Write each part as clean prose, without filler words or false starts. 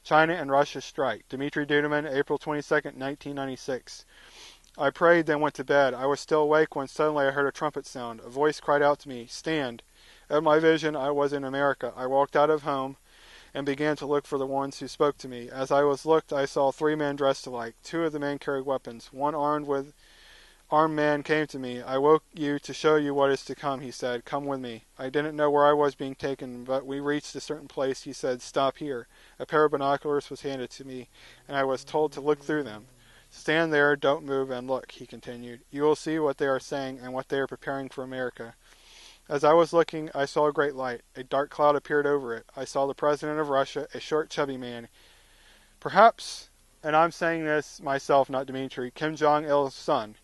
China and Russia strike. Dmitry Duduman, April 22nd, 1996. I prayed, then went to bed. I was still awake when suddenly I heard a trumpet sound. A voice cried out to me, "Stand." At my vision, I was in America. I walked out of home and began to look for the ones who spoke to me. As I looked, I saw 3 men dressed alike. 2 of the men carried weapons. One armed man came to me. "I woke you to show you what is to come," he said. "Come with me." I didn't know where I was being taken, but we reached a certain place. He said, "Stop here." A pair of binoculars was handed to me, and I was told to look through them. "Stand there, don't move, and look," he continued. "You will see what they are saying and what they are preparing for America." As I was looking, I saw a great light. A dark cloud appeared over it. I saw the president of Russia, a short, chubby man. Perhaps, and I'm saying this myself, not Dmitry, Kim Jong-il's son,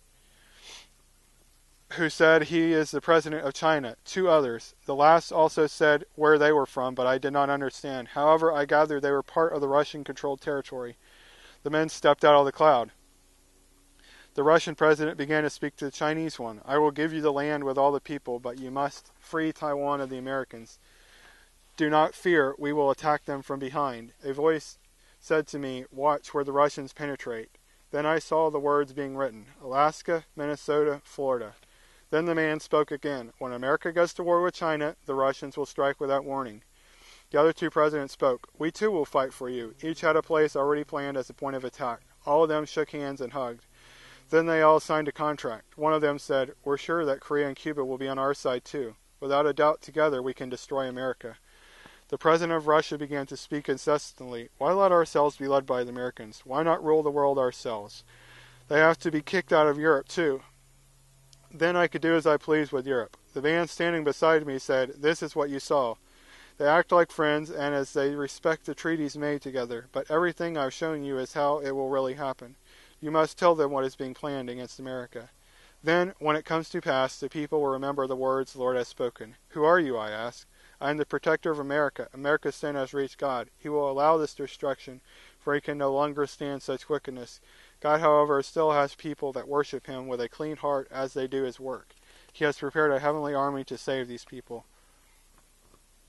who said he is the president of China. 2 others. The last also said where they were from, but I did not understand. However, I gathered they were part of the Russian-controlled territory. The men stepped out of the cloud. The Russian president began to speak to the Chinese one. "I will give you the land with all the people, but you must free Taiwan of the Americans. Do not fear, we will attack them from behind." A voice said to me, "Watch where the Russians penetrate." Then I saw the words being written: Alaska, Minnesota, Florida. Then the man spoke again. "When America goes to war with China, the Russians will strike without warning." The other 2 presidents spoke. "We too will fight for you." Each had a place already planned as a point of attack. All of them shook hands and hugged. Then they all signed a contract. One of them said, "We're sure that Korea and Cuba will be on our side too. Without a doubt, together we can destroy America." The president of Russia began to speak incessantly. "Why let ourselves be led by the Americans? Why not rule the world ourselves? They have to be kicked out of Europe too. Then I could do as I pleased with Europe." The man standing beside me said, "This is what you saw. They act like friends, and as they respect the treaties made together. But everything I've shown you is how it will really happen. You must tell them what is being planned against America. Then, when it comes to pass, the people will remember the words the Lord has spoken." "Who are you?" I asked. "I am the protector of America. America's sin has reached God. He will allow this destruction, for he can no longer stand such wickedness. God, however, still has people that worship him with a clean heart as they do his work. He has prepared a heavenly army to save these people."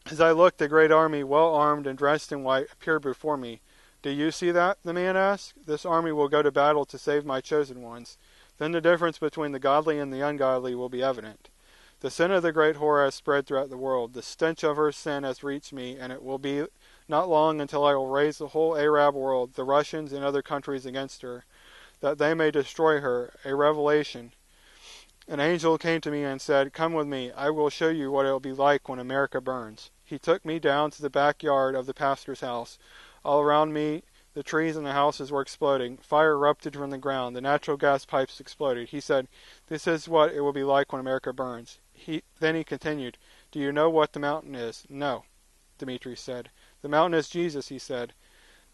As I looked, a great army, well armed and dressed in white, appeared before me. "Do you see that?" the man asked. "This army will go to battle to save my chosen ones. Then the difference between the godly and the ungodly will be evident. The sin of the great whore has spread throughout the world. The stench of her sin has reached me, and it will be not long until I will raise the whole Arab world, the Russians and other countries against her, that they may destroy her." A revelation. An angel came to me and said, "Come with me. I will show you what it will be like when America burns." He took me down to the backyard of the pastor's house. All around me, the trees and the houses were exploding. Fire erupted from the ground. The natural gas pipes exploded. He said, "This is what it will be like when America burns." Then he continued, "Do you know what the mountain is?" "No," Dmitri said. "The mountain is Jesus," he said.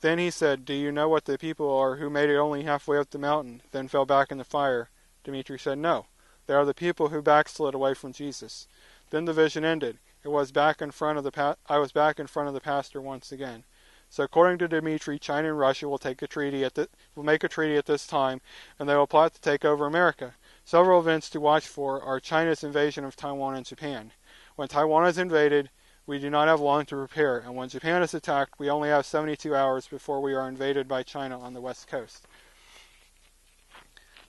Then he said, "Do you know what the people are who made it only halfway up the mountain, then fell back in the fire?" Dmitri said, "No. They are the people who backslid away from Jesus." Then the vision ended. I was back in front of the pastor once again. So according to Dmitri, China and Russia will make a treaty at this time, and they will plot to take over America. Several events to watch for are China's invasion of Taiwan and Japan. When Taiwan is invaded, we do not have long to prepare, and when Japan is attacked, we only have 72 hours before we are invaded by China on the west coast.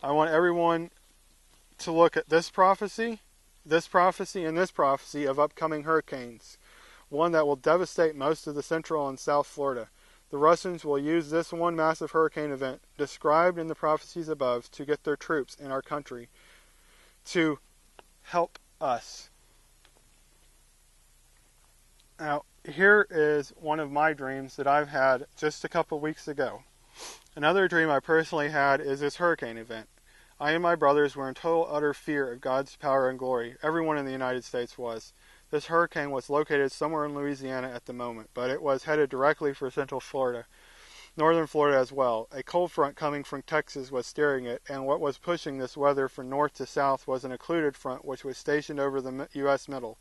I want everyone to look at this prophecy, and this prophecy of upcoming hurricanes, one that will devastate most of the central and south Florida. The Russians will use this one massive hurricane event, described in the prophecies above, to get their troops in our country to help us. Now, here is one of my dreams that I've had just a couple weeks ago. Another dream I personally had is this hurricane event. I and my brothers were in total utter fear of God's power and glory. Everyone in the United States was. This hurricane was located somewhere in Louisiana at the moment, but it was headed directly for central Florida, northern Florida as well. A cold front coming from Texas was steering it, and what was pushing this weather from north to south was an occluded front which was stationed over the U.S. middle.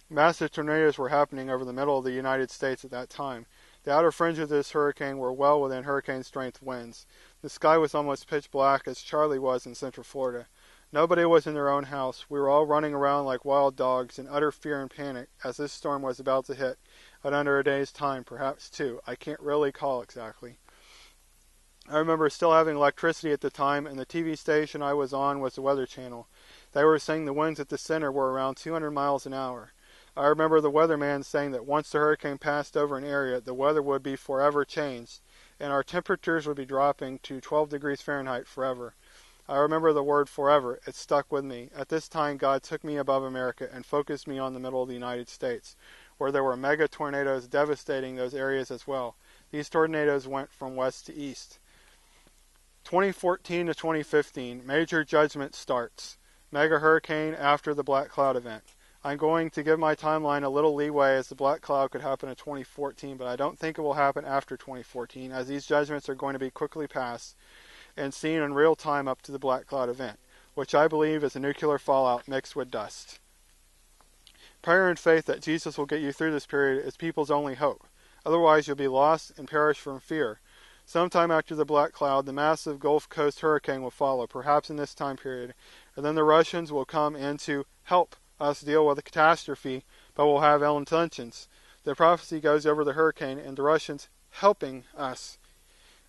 Massive tornadoes were happening over the middle of the United States at that time. The outer fringe of this hurricane were well within hurricane-strength winds. The sky was almost pitch black, as Charley was in central Florida. Nobody was in their own house. We were all running around like wild dogs in utter fear and panic as this storm was about to hit. but under a day's time, perhaps two. I can't really call exactly. I remember still having electricity at the time, and the TV station I was on was the Weather Channel. They were saying the winds at the center were around 200 miles an hour. I remember the weatherman saying that once the hurricane passed over an area, the weather would be forever changed, and our temperatures would be dropping to 12 degrees Fahrenheit forever. I remember the word forever. It stuck with me. At this time, God took me above America and focused me on the middle of the United States, where there were mega tornadoes devastating those areas as well. These tornadoes went from west to east. 2014 to 2015, major judgment starts. Mega hurricane after the black cloud event. I'm going to give my timeline a little leeway as the black cloud could happen in 2014, but I don't think it will happen after 2014, as these judgments are going to be quickly passed and seen in real time up to the black cloud event, which I believe is a nuclear fallout mixed with dust. Prayer and faith that Jesus will get you through this period is people's only hope. Otherwise, you'll be lost and perish from fear. Sometime after the black cloud, the massive Gulf Coast hurricane will follow, perhaps in this time period, and then the Russians will come in to help us deal with the catastrophe, but will have ill intentions. The prophecy goes over the hurricane and the Russians helping us.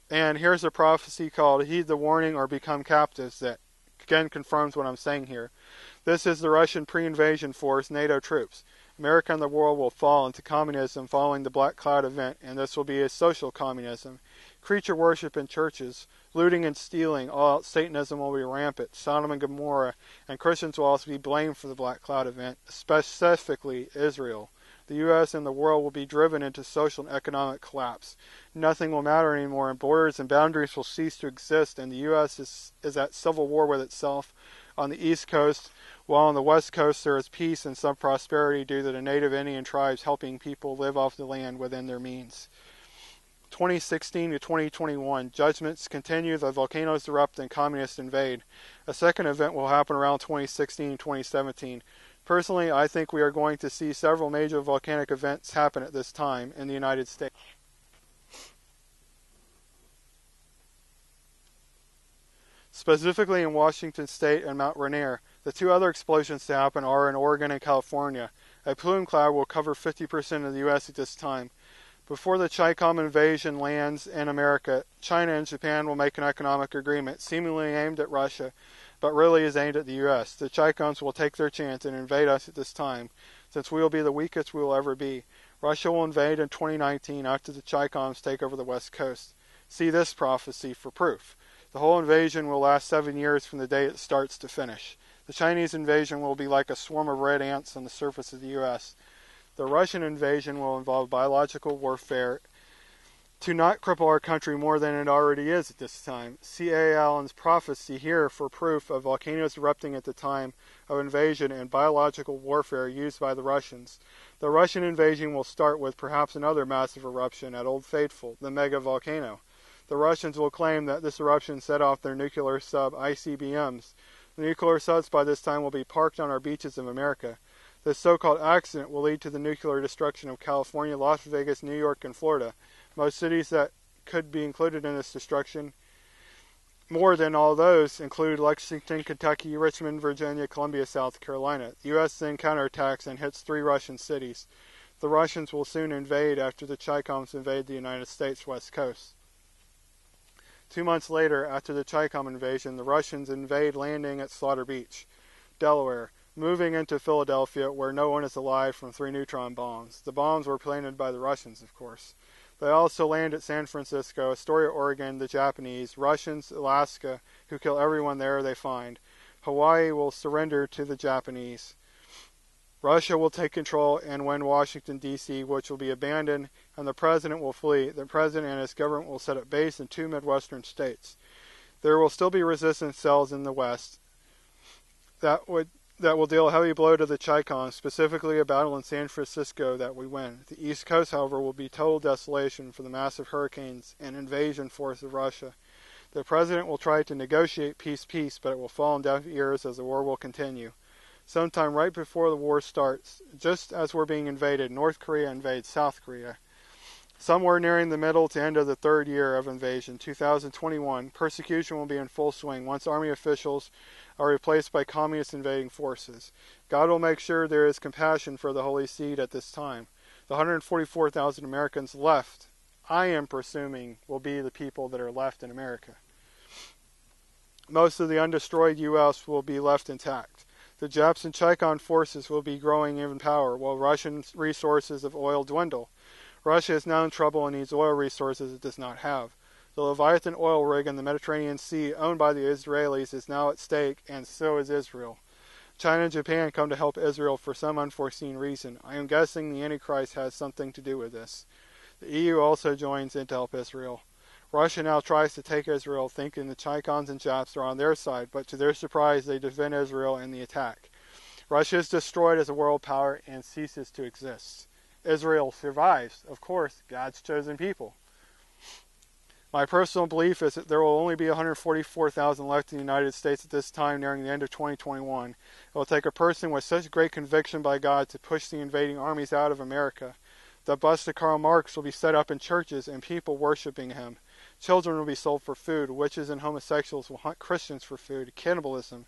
And here's a prophecy called Heed the Warning or Become Captives that again confirms what I'm saying here. This is the Russian pre-invasion force, NATO troops. America and the world will fall into communism following the black cloud event, and this will be a social communism. Creature worship in churches, looting and stealing, all out Satanism will be rampant, Sodom and Gomorrah, and Christians will also be blamed for the black cloud event, specifically Israel. The U.S. and the world will be driven into social and economic collapse. Nothing will matter anymore, and borders and boundaries will cease to exist, and the U.S. is at civil war with itself on the East Coast, while on the West Coast there is peace and some prosperity due to the native Indian tribes helping people live off the land within their means. 2016 to 2021, judgments continue, the volcanoes erupt, and communists invade. A second event will happen around 2016 and 2017. Personally, I think we are going to see several major volcanic events happen at this time in the United States. Specifically in Washington State and Mount Rainier. The two other explosions to happen are in Oregon and California. A plume cloud will cover 50% of the U.S. at this time. Before the Chicom invasion lands in America, China and Japan will make an economic agreement seemingly aimed at Russia, but really is aimed at the U.S. The Chicoms will take their chance and invade us at this time, since we will be the weakest we will ever be. Russia will invade in 2019 after the Chicoms take over the West Coast. See this prophecy for proof. The whole invasion will last 7 years from the day it starts to finish. The Chinese invasion will be like a swarm of red ants on the surface of the U.S. The Russian invasion will involve biological warfare to not cripple our country more than it already is at this time. C.A. Allen's prophecy here for proof of volcanoes erupting at the time of invasion and biological warfare used by the Russians. The Russian invasion will start with perhaps another massive eruption at Old Faithful, the mega volcano. The Russians will claim that this eruption set off their nuclear sub ICBMs. The nuclear subs by this time will be parked on our beaches of America. This so-called accident will lead to the nuclear destruction of California, Las Vegas, New York, and Florida. Most cities that could be included in this destruction, more than all those, include Lexington, Kentucky, Richmond, Virginia, Columbia, South Carolina. The U.S. then counterattacks and hits 3 Russian cities. The Russians will soon invade after the Chicoms invade the United States West Coast. 2 months later, after the Chicom invasion, the Russians invade, landing at Slaughter Beach, Delaware, moving into Philadelphia, where no one is alive from 3 neutron bombs. The bombs were planted by the Russians, of course. They also land at San Francisco, Astoria, Oregon, the Japanese, Russians, Alaska, who kill everyone there they find. Hawaii will surrender to the Japanese. Russia will take control and win Washington, D.C., which will be abandoned, and the president will flee. The president and his government will set up base in 2 Midwestern states. There will still be resistance cells in the West that will deal a heavy blow to the Chicoms, specifically a battle in San Francisco that we win. The East Coast, however, will be total desolation for the massive hurricanes and invasion force of Russia. The president will try to negotiate peace, but it will fall on deaf ears as the war will continue. Sometime right before the war starts, just as we're being invaded, North Korea invades South Korea. Somewhere nearing the middle to end of the 3rd year of invasion, 2021, persecution will be in full swing once army officials are replaced by communist invading forces. God will make sure there is compassion for the Holy Seed at this time. The 144,000 Americans left, I am presuming, will be the people that are left in America. Most of the undestroyed U.S. will be left intact. The Japs and Chicon forces will be growing in power, while Russian resources of oil dwindle. Russia is now in trouble and needs oil resources it does not have. The Leviathan oil rig in the Mediterranean Sea, owned by the Israelis, is now at stake, and so is Israel. China and Japan come to help Israel for some unforeseen reason. I am guessing the Antichrist has something to do with this. The EU also joins in to help Israel. Russia now tries to take Israel, thinking the Chicons and Japs are on their side, but to their surprise they defend Israel in the attack. Russia is destroyed as a world power and ceases to exist. Israel survives, of course, God's chosen people. My personal belief is that there will only be 144,000 left in the United States at this time nearing the end of 2021. It will take a person with such great conviction by God to push the invading armies out of America. The bust of Karl Marx will be set up in churches and people worshiping him. Children will be sold for food. Witches and homosexuals will hunt Christians for food. Cannibalism.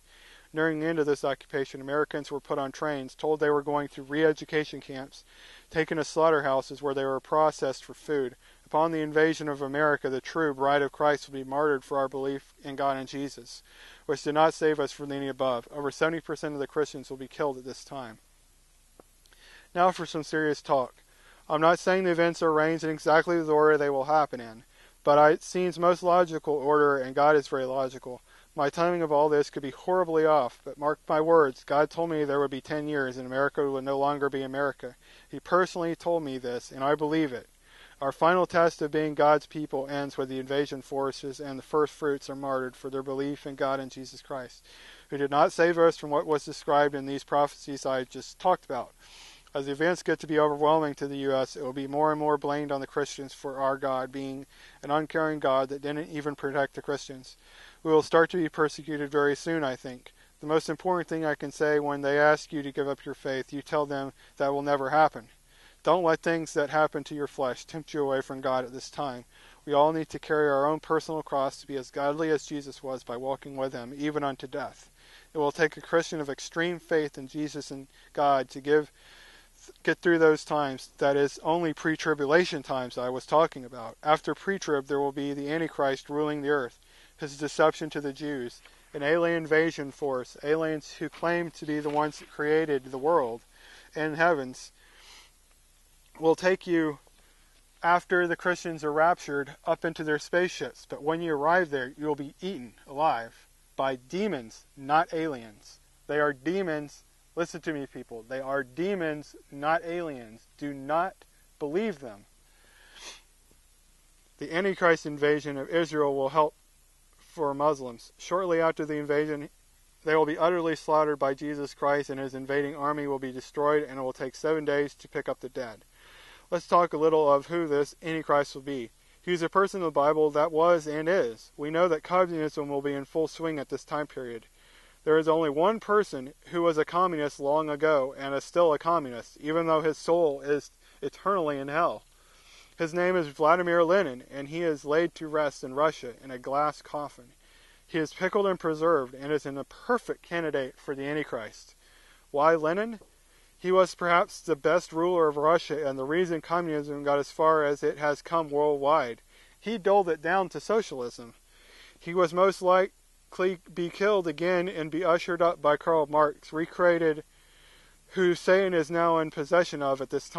Nearing the end of this occupation, Americans were put on trains, told they were going through re-education camps, taken to slaughterhouses where they were processed for food. Upon the invasion of America, the true bride of Christ will be martyred for our belief in God and Jesus, which did not save us from any above. Over 70% of the Christians will be killed at this time. Now for some serious talk. I'm not saying the events are arranged in exactly the order they will happen in, but it seems most logical order, and God is very logical. My timing of all this could be horribly off, but mark my words, God told me there would be 10 years and America would no longer be America. He personally told me this, and I believe it. Our final test of being God's people ends with the invasion forces, and the first fruits are martyred for their belief in God and Jesus Christ, who did not save us from what was described in these prophecies I just talked about. As the events get to be overwhelming to the U.S., it will be more and more blamed on the Christians for our God being an uncaring God that didn't even protect the Christians. We will start to be persecuted very soon, I think. The most important thing I can say, when they ask you to give up your faith, you tell them that will never happen. Don't let things that happen to your flesh tempt you away from God at this time. We all need to carry our own personal cross to be as godly as Jesus was by walking with him, even unto death. It will take a Christian of extreme faith in Jesus and God to get through those times. That is only pre-tribulation times I was talking about. After pre-trib, there will be the Antichrist ruling the earth, his deception to the Jews, an alien invasion force, aliens who claim to be the ones that created the world and heavens, will take you, after the Christians are raptured, up into their spaceships. But when you arrive there, you will be eaten alive by demons, not aliens. They are demons. Listen to me, people. They are demons, not aliens. Do not believe them. The Antichrist invasion of Israel will help for Muslims. Shortly after the invasion, they will be utterly slaughtered by Jesus Christ, and his invading army will be destroyed, and it will take 7 days to pick up the dead. Let's talk a little of who this Antichrist will be. He is a person in the Bible that was and is. We know that communism will be in full swing at this time period. There is only one person who was a communist long ago and is still a communist, even though his soul is eternally in hell. His name is Vladimir Lenin, and he is laid to rest in Russia in a glass coffin. He is pickled and preserved and is a perfect candidate for the Antichrist. Why Lenin? He was perhaps the best ruler of Russia and the reason communism got as far as it has come worldwide. He doled it down to socialism. He was most likely be killed again and be ushered up by Karl Marx, recreated, who Satan is now in possession of at this time.